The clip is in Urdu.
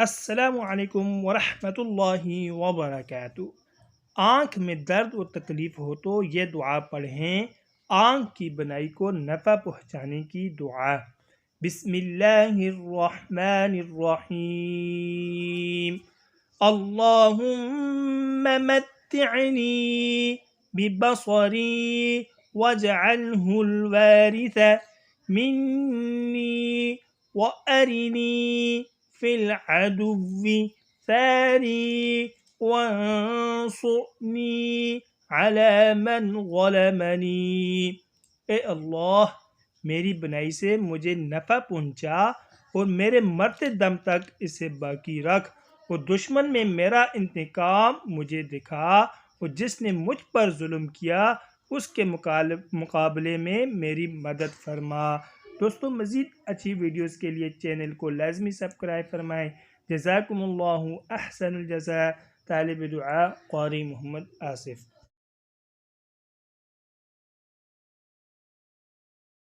السلام علیکم ورحمۃ اللہ وبرکاتہ۔ آنکھ میں درد و تکلیف ہو تو یہ دعا پڑھیں، آنکھ کی بنائی کو نفع پہنچانے کی دعا۔ بسم اللہ الرحمن الرحیم۔ اللہم متعنی ببصری واجعلہ الوارث منی وارنی فی العدو ثاری وانصرنی علی من ظلمنی۔ اے اللہ، میری بنائی سے مجھے نفع پہنچا اور میرے مرتے دم تک اسے باقی رکھ، اور دشمن میں میرا انتقام مجھے دکھا، اور جس نے مجھ پر ظلم کیا اس کے مقابلے میں میری مدد فرما۔ دوستو، مزید اچھی ویڈیوز کے لیے چینل کو لازمی سبسکرائب فرمائیں۔ جزاکم اللہ احسن الجزاء۔ طالب دعا قاری محمد آصف۔